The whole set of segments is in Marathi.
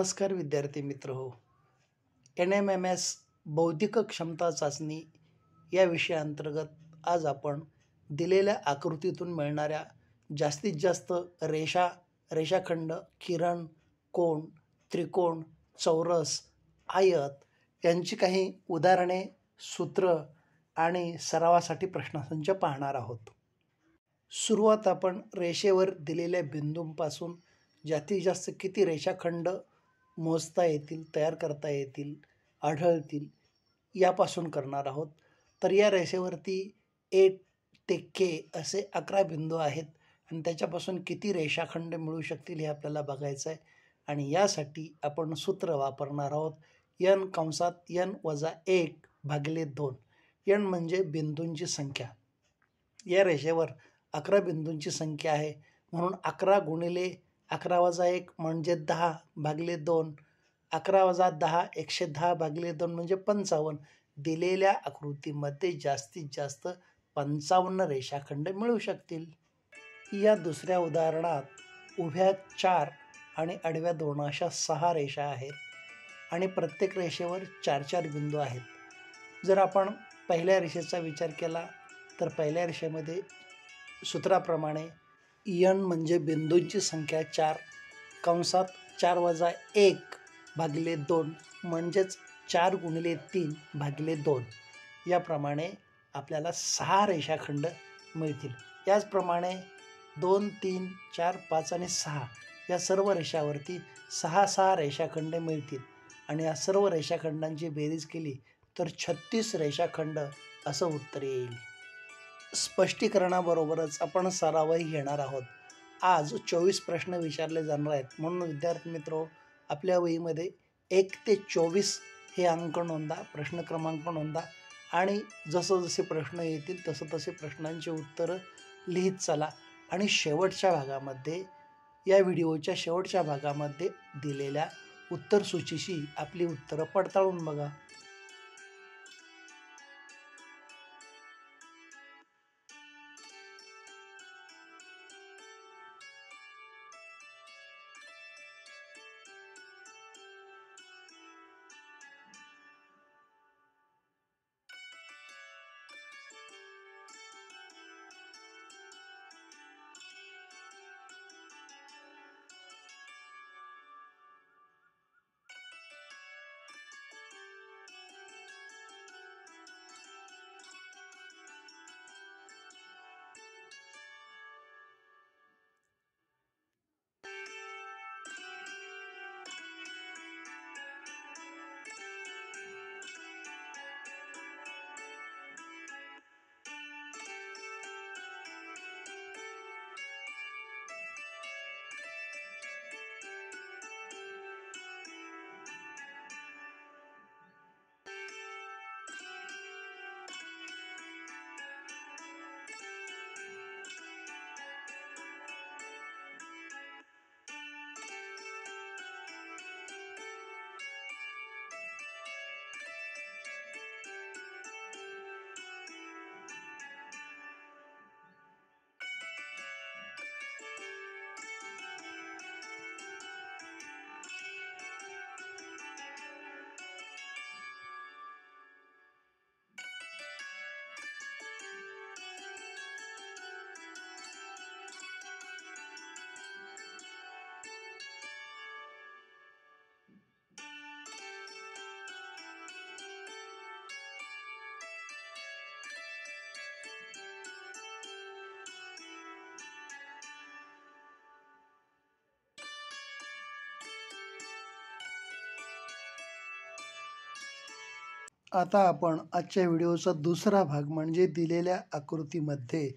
नमस्कार विद्यार्थी मित्र हो. NMMS बौद्धिक क्षमता चाचणी या विषयाअंतर्गत आज आपण दिलेल्या आकृतीतून मिळणाऱ्या जास्तीत जास्त रेषाखंड, किरण, कोन, त्रिकोण, चौरस, आयत यांची काही उदाहरणे, सूत्र आणि सरावासाठी प्रश्नसंच पाहणार आहोत. सुरुवात आपण रेषेवर दिलेल्या बिंदूंपासून जास्तीत जास्त किती रेषाखंड मोजता येतील, तयार करता येतील, आढळतील यापासून करणार आहोत. तर या रेषेवरती A ते K असे 11 बिंदू आहेत आणि त्याच्यापासून किती रेषाखंड मिळू शकतील हे आपल्याला बघायचं आहे. आणि यासाठी आपण सूत्र वापरणार आहोत n(n-1)/2. n म्हणजे बिंदूंची संख्या. या रेषेवर 11 बिंदूंची संख्या आहे म्हणून 11 गुणिले 11-1 म्हणजे 10/2. 11-10 110/2 म्हणजे 55. दिलेल्या आकृतीमध्ये जास्तीत जास्त 55 रेषाखंड मिळू शकतील. या दुसऱ्या उदाहरणात उभ्या 4 आणि आडव्या 2 अशा 6 रेषा आहेत आणि प्रत्येक रेषेवर 4-4 बिंदू आहेत. जर आपण पहिल्या रेषेचा विचार केला तर पहिल्या रेषेमध्ये सूत्राप्रमाणे n म्हणजे बिंदूंची संख्या 4, कंसात 4-1/2 म्हणजेच 4 गुणिले 3/2. याप्रमाणे आपल्याला 6 रेषाखंड मिळतील. याचप्रमाणे 2, 3, 4, 5 आणि 6 या सर्व रेषावरती 6 रेषाखंड मिळतील आणि या सर्व रेषाखंडांची बेरीज केली तर 36 रेषाखंड असं उत्तर येईल. स्पष्टीकरणाबरोबरच आपण सरावही घेणार आहोत. आज 24 प्रश्न विचारले जाणार आहेत म्हणून विद्यार्थी मित्र आपल्या वहीमध्ये 1 ते 24 हे अंक नोंदा, प्रश्न क्रमांक नोंदा आणि जसे प्रश्न येतील तसे प्रश्नांची उत्तरं लिहित चला. आणि शेवटच्या भागामध्ये, या व्हिडिओच्या शेवटच्या भागामध्ये दिलेल्या उत्तर सूचीशी आपली उत्तरं पडताळून बघा. आता आपण आजच्या व्हिडिओचा दुसरा भाग म्हणजे दिलेल्या आकृतीमध्ये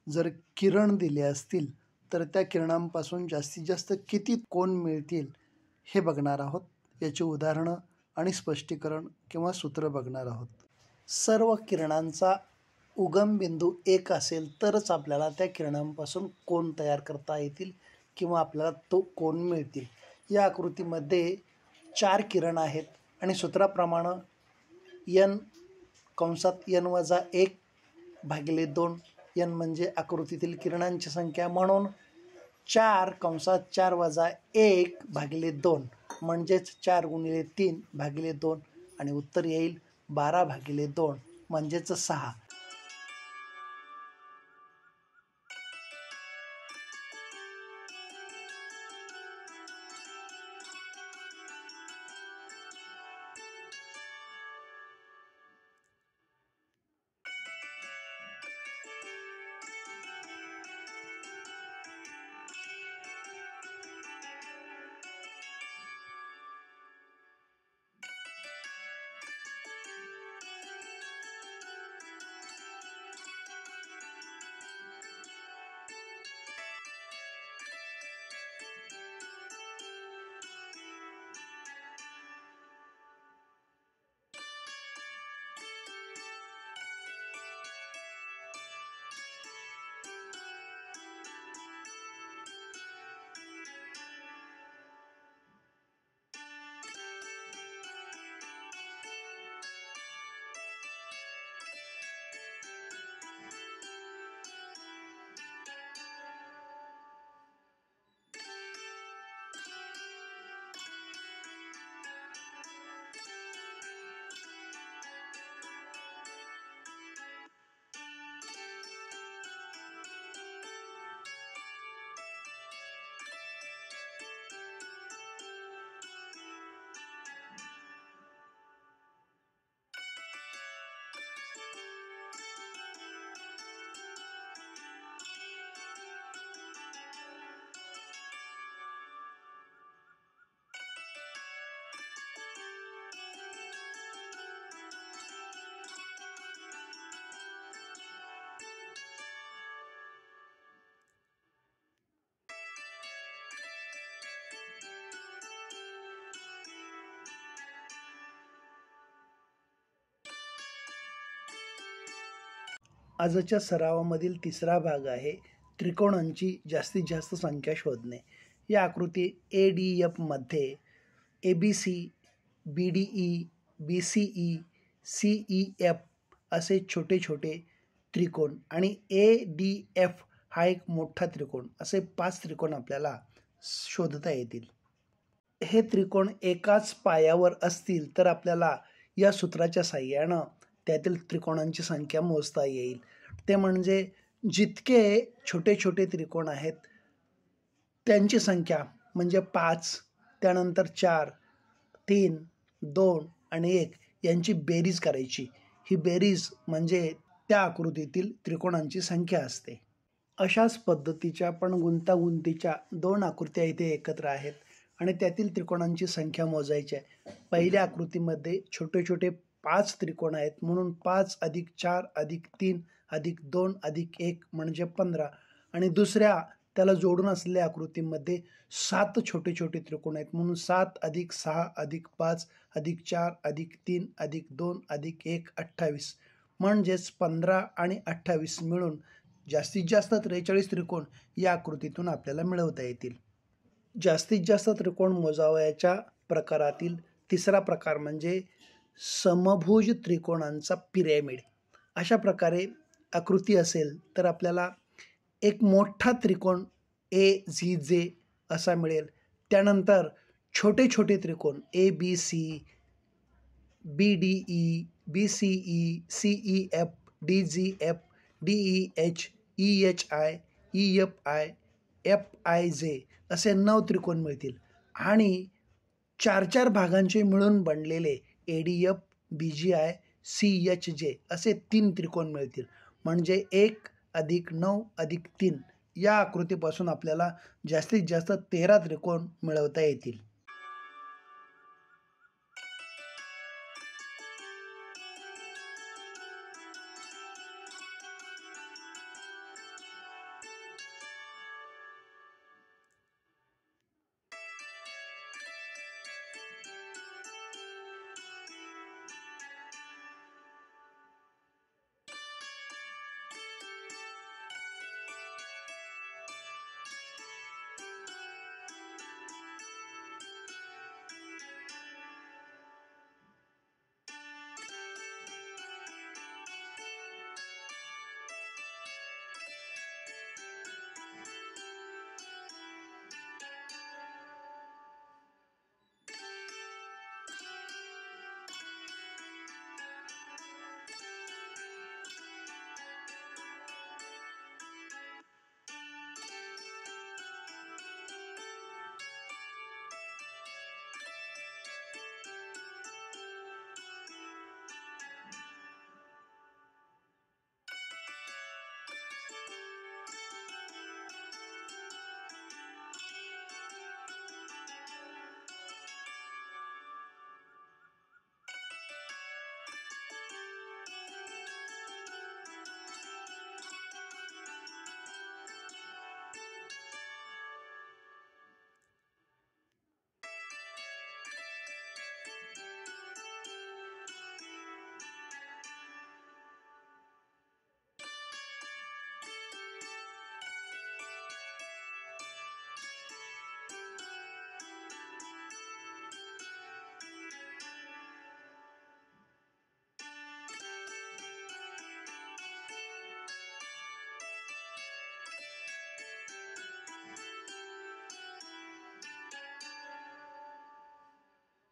जर किरण दिले असतील तर त्या किरणांपासून जास्तीत जास्त किती कोन मिळतील हे बघणार आहोत. याची उदाहरणं आणि स्पष्टीकरण किंवा सूत्र बघणार आहोत. सर्व किरणांचा उगम बिंदू 1 असेल तरच आपल्याला त्या किरणांपासून कोन तयार करता येतील किंवा आपल्याला तो कोन मिळतील. या आकृतीमध्ये 4 किरण आहेत आणि सूत्राप्रमाणे n(n-1)/2 n म्हणजे आकृतीतील किरणांची संख्या म्हणून 4(4-1/2 म्हणजेच 4×3/2 आणि उत्तर येईल 12/2 म्हणजेच 6. आजच्या सरावामधील तिसरा भाग आहे त्रिकोणांची जास्तीत जास्त संख्या शोधणे. या आकृती ADF मध्ये ABC, BDE, BCE, CEF असे छोटे छोटे त्रिकोण आणि ADF हा एक मोठा त्रिकोण असे 5 त्रिकोण आपल्याला शोधता येतील. हे त्रिकोण एकाच पायावर असतील तर आपल्याला या सूत्राच्या साहाय्यानं त्यातील त्रिकोणांची संख्या मोजता येईल. ते म्हणजे जितके छोटे छोटे त्रिकोण आहेत त्यांची संख्या म्हणजे 5, त्यानंतर 4, 3, 2 आणि 1 यांची बेरीज करायची. ही बेरीज म्हणजे त्या आकृतीतील त्रिकोणांची संख्या असते. अशाच पद्धतीच्या पण गुंतागुंतीच्या 2 आकृत्या इथे एकत्र आहेत आणि त्यातील त्रिकोणांची संख्या मोजायची आहे. पहिल्या आकृतीमध्ये छोटे छोटे 5 त्रिकोण आहेत म्हणून 5 + 4 + 3 + 2 + 1 म्हणजे 15 आणि दुसऱ्या त्याला जोडून असलेल्या आकृतीमध्ये 7 छोटे छोटे त्रिकोण आहेत म्हणून 7 + 6 + 5 + 4 + 3 + 2 + 1 28 म्हणजेच 15 आणि 28 मिळून जास्तीत जास्त 43 त्रिकोण या आकृतीतून आपल्याला मिळवता येतील. जास्तीत जास्त त्रिकोण मोजावयाच्या प्रकारातील तिसरा प्रकार म्हणजे समभुज त्रिकोणांचा पिरॅमिड. अशा प्रकारे आकृती असेल तर आपल्याला एक मोठा त्रिकोण AZJ असा मिळेल. त्यानंतर छोटे छोटे त्रिकोण ABC, BDE, BCE, CEF, DGF, DEH, EHI, EFI, FIJ असे 9 त्रिकोण मिळतील आणि 4 भागांचे मिळून बनलेले ADF, BGI, CHJ असे 3 त्रिकोण मिळतील. म्हणजे 1 + 9 + 3 या आकृतीपासून आपल्याला जास्तीत जास्त 13 त्रिकोण मिळवता येतील.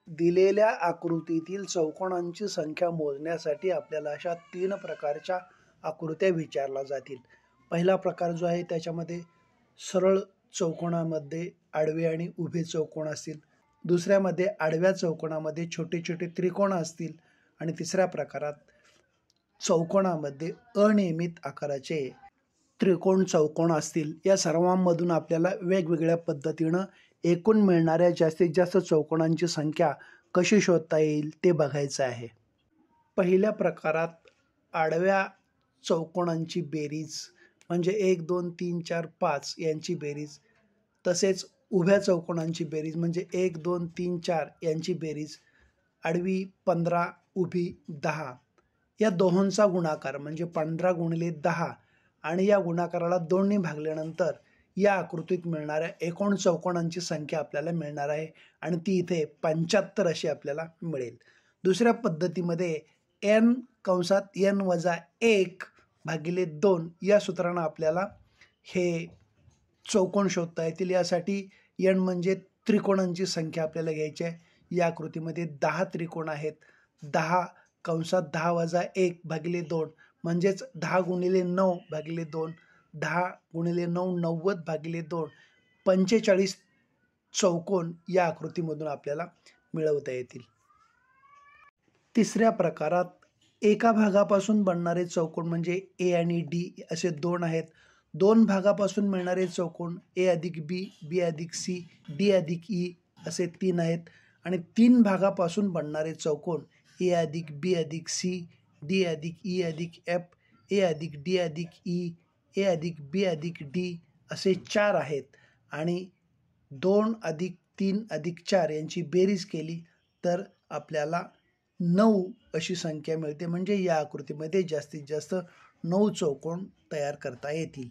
दिलेल्या आकृतीतील चौकोनांची संख्या मोजण्यासाठी आपल्याला अशा 3 प्रकारच्या आकृत्या विचारल्या जातील. पहिला प्रकार जो आहे त्याच्यामध्ये सरळ चौकोनामध्ये आडवे आणि उभे चौकोन असतील. दुसऱ्यामध्ये आडव्या चौकोनामध्ये छोटे छोटे त्रिकोण असतील आणि तिसऱ्या प्रकारात चौकोनामध्ये अनियमित आकाराचे त्रिकोण चौकोन असतील. या सर्वांमधून आपल्याला वेगवेगळ्या पद्धतीनं एकूण मिळणाऱ्या जास्तीत जास्त चौकोनांची संख्या कशी शोधता येईल ते बघायचं आहे. पहिल्या प्रकारात आडव्या चौकोनांची बेरीज म्हणजे 1 2 3 4 5 यांची बेरीज, तसेच उभ्या चौकोनांची बेरीज म्हणजे 1 2 3 4 यांची बेरीज, आडवी 15 उभी 10 या दोहोंचा गुणाकार म्हणजे 15 गुणिले 10 आणि या गुणाकाराला 2 ने भागल्यानंतर या आकृतीत मिळणाऱ्या एकूण चौकोनांची संख्या आपल्याला मिळणार आहे आणि ती इथे 75 अशी आपल्याला मिळेल. दुसऱ्या पद्धतीमध्ये n कंसात n वजा 1 भागिले 2 या सूत्रानं आपल्याला हे चौकोन शोधता येतील. यासाठी n म्हणजे त्रिकोणांची संख्या आपल्याला घ्यायची आहे. या आकृतीमध्ये 10 त्रिकोण आहेत. 10 कंसात 10 वजा 1 भागिले 2 म्हणजेच 10 गुणिले 9 भागिले 2, 10 गुणिले 9 90 भागिले 2, 45 चौकोन या आकृतीमधून आपल्याला मिळवता येतील. तिसऱ्या प्रकारात एका भागापासून बनणारे चौकोन म्हणजे ए आणि डी असे 2 आहेत. 2 भागापासून मिळणारे चौकोन ए अधिक बी, बी अधिक सी, डी अधिक ई असे 3 आहेत आणि 3 भागापासून बनणारे चौकोन ए अधिक बी अधिक सी, डी अधिक ई अधिक एफ, ए अधिक डी अधिक ई, ए अधिक बी अधिक डी असे 4 आहेत आणि 2 अधिक 3 अधिक 4 यांची बेरीज केली तर आपल्याला 9 अशी संख्या मिळते. म्हणजे या आकृतीमध्ये जास्तीत जास्त 9 चौकोन तयार करता येतील.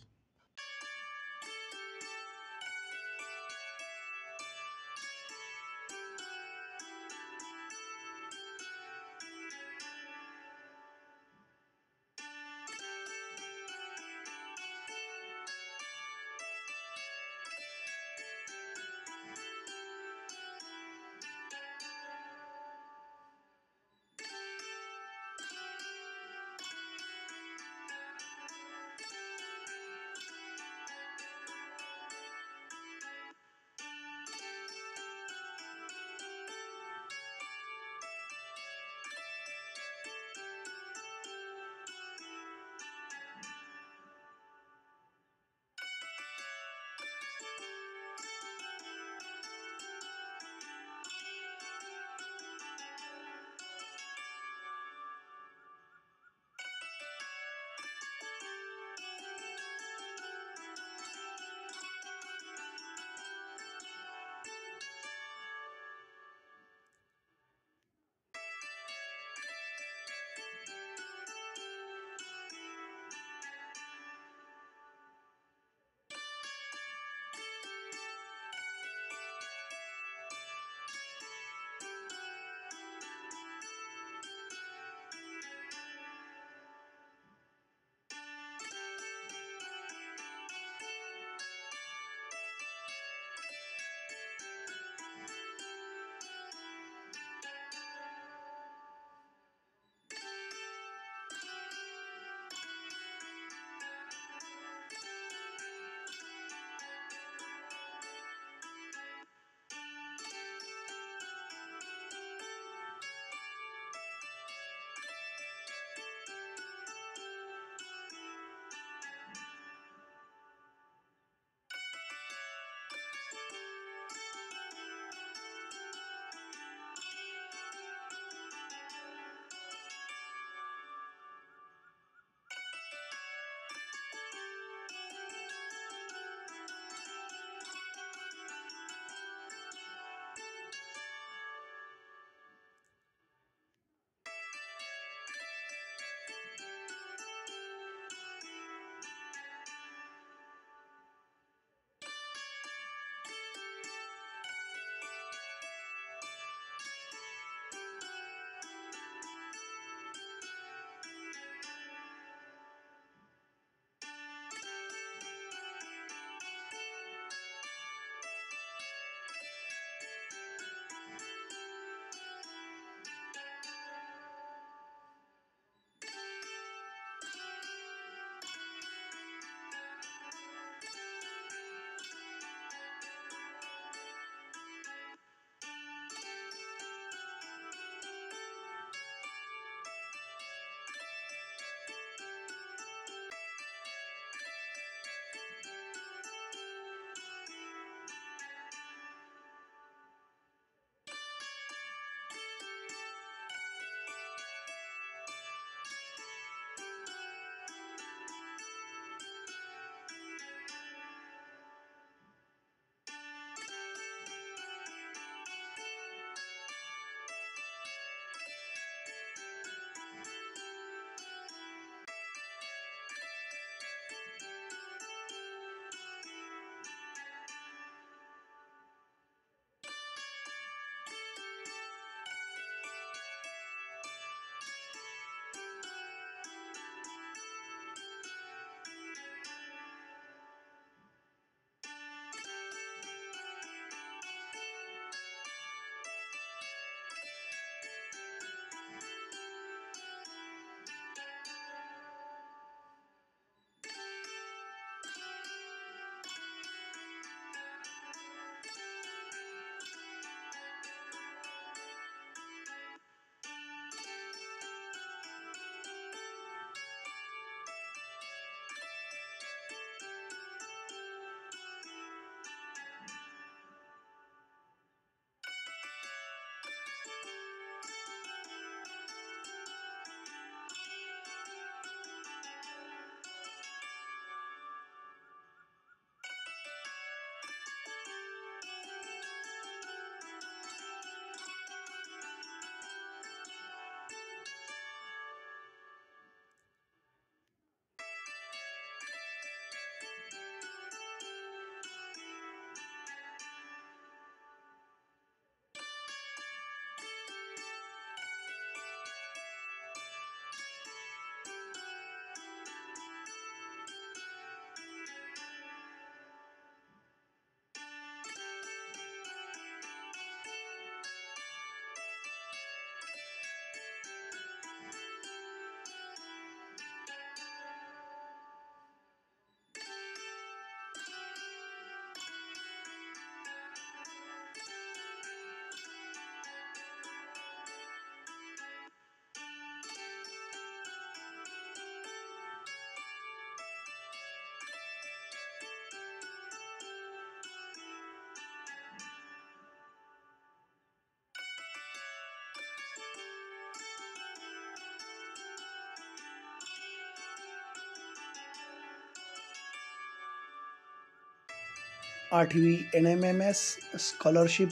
8वी NMMS स्कॉलरशिप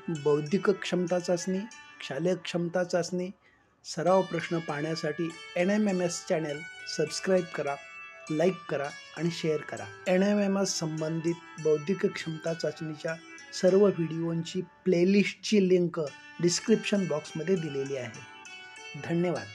बौद्धिक क्षमता चाचणी, शालेय क्षमता चाचणी, सराव प्रश्न पाहण्यासाठी NMMS चॅनल सबस्क्राईब करा, लाईक करा आणि शेअर करा. NMMS संबंधित बौद्धिक क्षमता चाचणीच्या सर्व व्हिडिओंची प्लेलिस्टची लिंक डिस्क्रिप्शन बॉक्समध्ये दिलेली आहे. धन्यवाद.